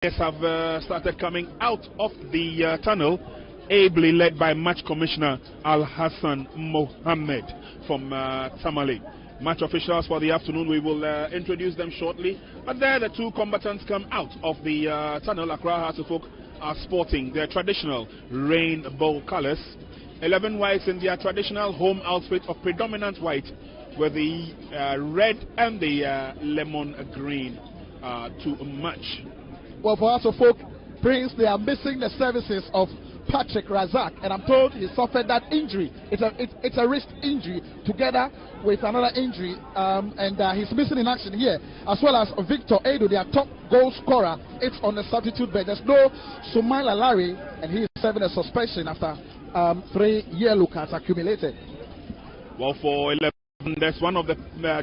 players have started coming out of the tunnel, ably led by Match Commissioner Al Hassan Mohammed from Tamale. Match officials for the afternoon, we will introduce them shortly. But there the two combatants come out of the tunnel. Accra Hearts of Oak are sporting their traditional rainbow colors. 11 whites in their traditional home outfit of predominant white with the red and the lemon green to match. Well, for Hearts of Oak, Prince, they are missing the services of Patrick Razak, and I'm told he suffered that injury. It's a wrist injury together with another injury, and he's missing in action here, as well as Victor Edo, their top goal scorer. It's on the substitute bench. There's no Sumaila Larry, and he is serving a suspension after 3 yellow cards accumulated. Well, for 11, there's one of the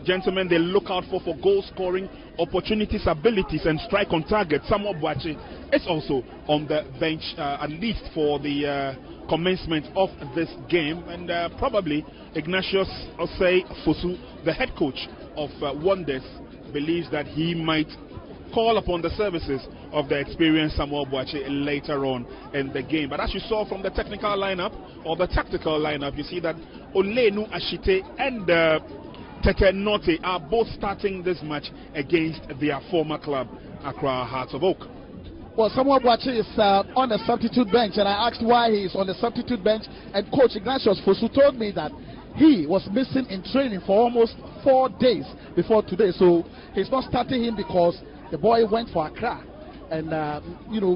gentlemen they look out for goal scoring opportunities, abilities, and strike on target. Samuel Boachi is also on the bench, at least for the commencement of this game. And probably Ignatius Osei Fosu, the head coach of Wonders, believes that he might call upon the services of the experienced Samuel Boachi later on in the game. But as you saw from the technical lineup or the tactical lineup, you see that Olenu Ashite and Tete Note are both starting this match against their former club, Accra Hearts of Oak. Well, Samuel Boachi is on the substitute bench, and I asked why he is on the substitute bench, and Coach Ignatius Fosu told me that he was missing in training for almost 4 days before today. So he's not starting him because the boy went for Accra and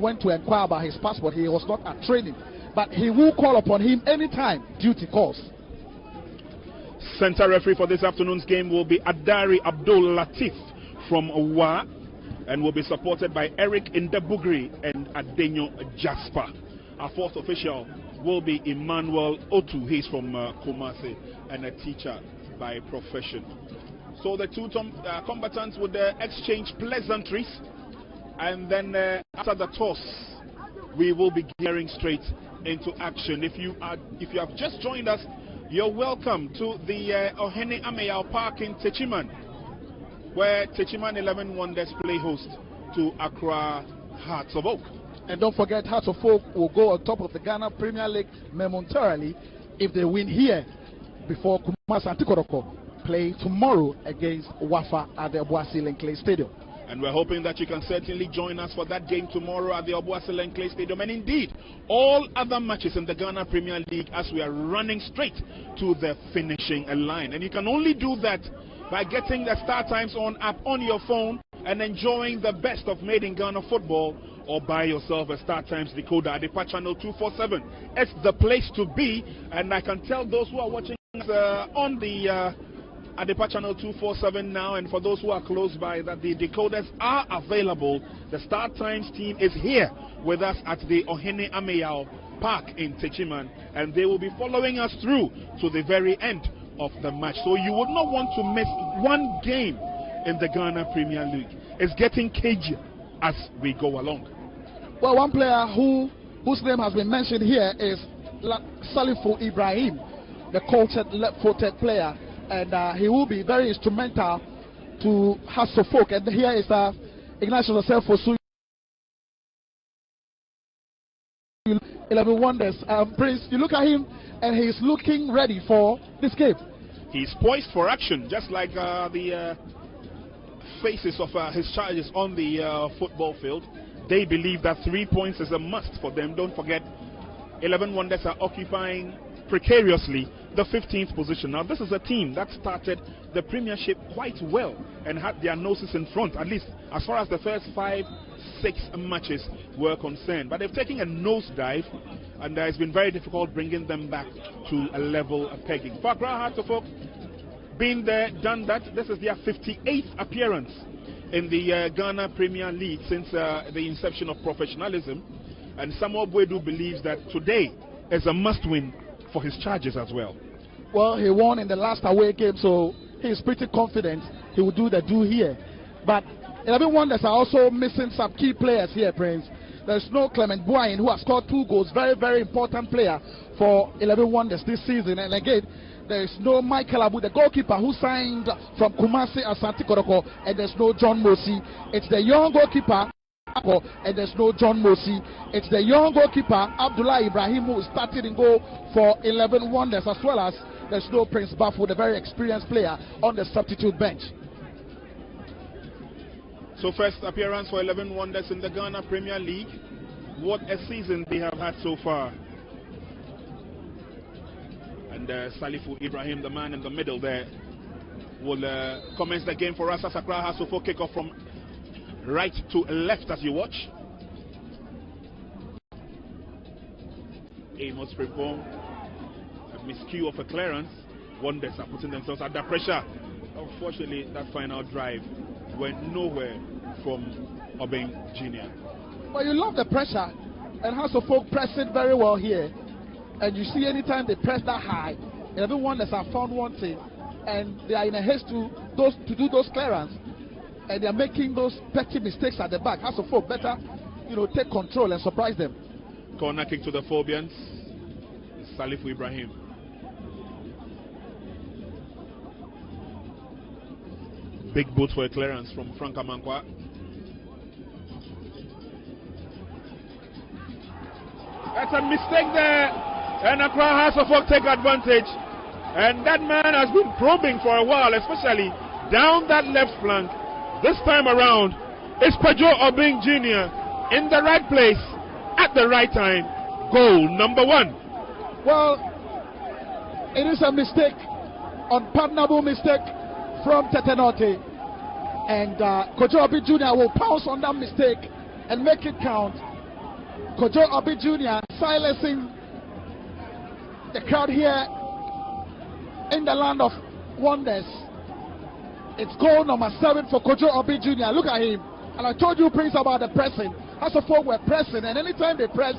went to inquire about his passport. He was not at training, but he will call upon him anytime duty calls. Center referee for this afternoon's game will be Adari Abdul Latif from Wa, and will be supported by Eric Indebugri and Adenyo Jasper. Our fourth official will be Emmanuel Otu. He's from Kumasi and a teacher by profession. So the two combatants would exchange pleasantries, and then after the toss, we will be gearing straight into action. If you have just joined us, you're welcome to the Ohene Ameyao Park in Techiman, where Techiman 11 Wonders play host to Accra Hearts of Oak. And don't forget, Hearts of Oak will go on top of the Ghana Premier League momentarily if they win here before Kumasi and Tikoroko play tomorrow against Wafa at the Obuasi Lenkley Stadium. And we're hoping that you can certainly join us for that game tomorrow at the Obuasi Lenkley Stadium, and indeed all other matches in the Ghana Premier League, as we are running straight to the finishing line. And you can only do that by getting the Star Times On app on your phone and enjoying the best of Made in Ghana football, or buy yourself a Star Times decoder at Adepa Channel 247. It's the place to be, and I can tell those who are watching on the Adepa Channel 247 now, and for those who are close by, that the decoders are available. The Star Times team is here with us at the Ohene Ameyao Park in Techiman, and they will be following us through to the very end of the match. So you would not want to miss one game in the Ghana Premier League. It's getting cagey as we go along. Well, one player whose name has been mentioned here is Salifu Ibrahim, the cultured left-footed player, and he will be very instrumental to Hearts of Oak. And here is Ignatius Fosu, 11 Wonders. Prince, you look at him, and he's looking ready for this game. He's poised for action, just like the faces of his charges on the football field. They believe that 3 points is a must for them. Don't forget, 11 Wonders are occupying precariously the 15th position. Now, this is a team that started the Premiership quite well and had their noses in front, at least as far as the first 5-6 matches were concerned. But they've taken a nosedive, and it's been very difficult bringing them back to a level pegging. For Accra Hearts of Oak, been there, done that. This is their 58th appearance in the Ghana Premier League since the inception of professionalism. And Samuel Boedu believes that today is a must-win for his charges as well. Well, he won in the last away game, so he is pretty confident he will do the do here. But 11 Wonders are also missing some key players here, Prince. There's no Clement Buayin, who has scored 2 goals, very, very important player for 11 Wonders this season. And again, there's no Michael Abu, the goalkeeper who signed from Kumasi and Santi Koroko, and there's no John Mosi. It's the young goalkeeper and there's no John Mosi. It's the young goalkeeper Abdullah Ibrahim who started in goal for 11 Wonders, as well as there's no Prince Bafu, the very experienced player, on the substitute bench. So first appearance for 11 Wonders in the Ghana Premier League. What a season they have had so far. And Salifu Ibrahim, the man in the middle there, will commence the game for us as Accra has to full kick off from right to left as you watch. Amos Prepon, a miscue of a clearance. Wonders are putting themselves under pressure. Unfortunately, that final drive went nowhere from Obeng Jr. Well, you love the pressure, and House of Folk press it very well here. And you see, anytime they press that high, everyone that's found wanting, and they are in a haste to do those clearance, and they are making those petty mistakes at the back. House of Folk better, take control and surprise them. Corner kick to the Phobians. Salifu Ibrahim. Big boot for a clearance from Frank Amankwa. That's a mistake there. And Accra House of Folk take advantage. And that man has been probing for a while, especially down that left flank. This time around, it's Pajo Obeng Jr. in the right place at the right time. Goal number 1. Well, it is a mistake, unpardonable mistake from Tetenote. And Kojo Obi Jr. will pounce on that mistake and make it count. Kojo Obi Jr. silencing the crowd here in the land of wonders. It's goal number 7 for Kojo Obi Jr. Look at him. And I told you, Prince, about the pressing. As of folk were pressing, and anytime they press,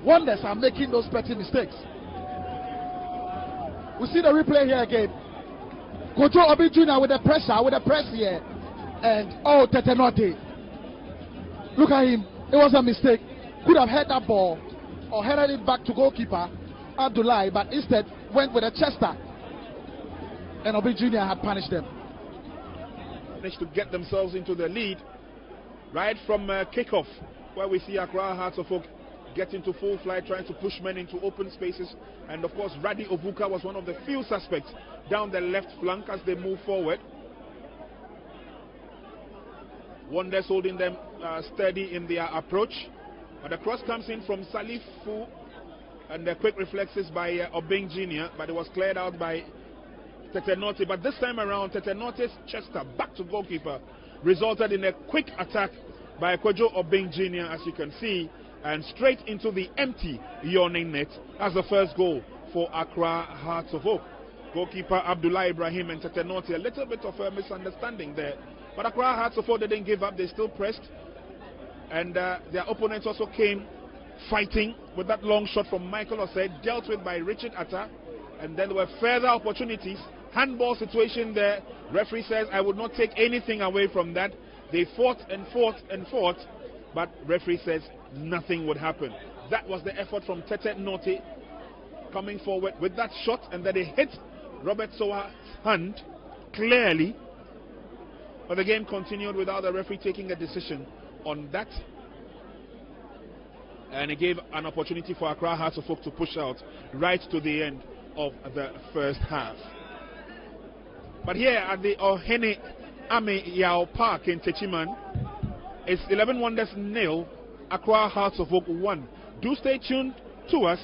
Wonders are making those petty mistakes. We see the replay here again. Kojo Obi Jr. with the pressure, with the press here. And oh, Tetenote. Look at him. It was a mistake. Could have had that ball or headed it back to goalkeeper Abdullah, but instead went with a chester. And Obi Jr. had punished them. Managed to get themselves into the lead right from kickoff, where we see Accra Hearts of Oak get into full flight, trying to push men into open spaces. And of course, Radi Obuka was one of the few suspects down the left flank as they move forward. Wonders holding them steady in their approach. But the cross comes in from Salifu, and the quick reflexes by Obeng Jr., but it was cleared out by Tetenote. But this time around, Tetenote's chester back to goalkeeper resulted in a quick attack by Kojo Obeng Jr., as you can see, and straight into the empty yawning net as the first goal for Accra Hearts of Oak. Goalkeeper Abdullah Ibrahim and Tetenote, a little bit of a misunderstanding there. But Accra Hearts of Oak didn't give up, they still pressed. And their opponents also came fighting with that long shot from Michael Osei, dealt with by Richard Atta. And then there were further opportunities. Handball situation there. Referee says, I would not take anything away from that. They fought and fought and fought, but referee says nothing would happen. That was the effort from Tetenote coming forward with that shot, and then it hit Robert Sowa's hand clearly. But the game continued without the referee taking a decision on that. And it gave an opportunity for Accra Hearts of Oak to push out right to the end of the first half. But here at the Ohene Ame Yao Park in Techiman, it's 11 Wonders 0, Accra Hearts of Oak 1. Do stay tuned to us,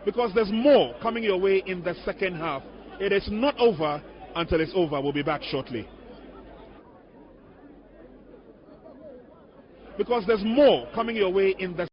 because there's more coming your way in the second half. It is not over until it's over. We'll be back shortly. Because there's more coming your way in the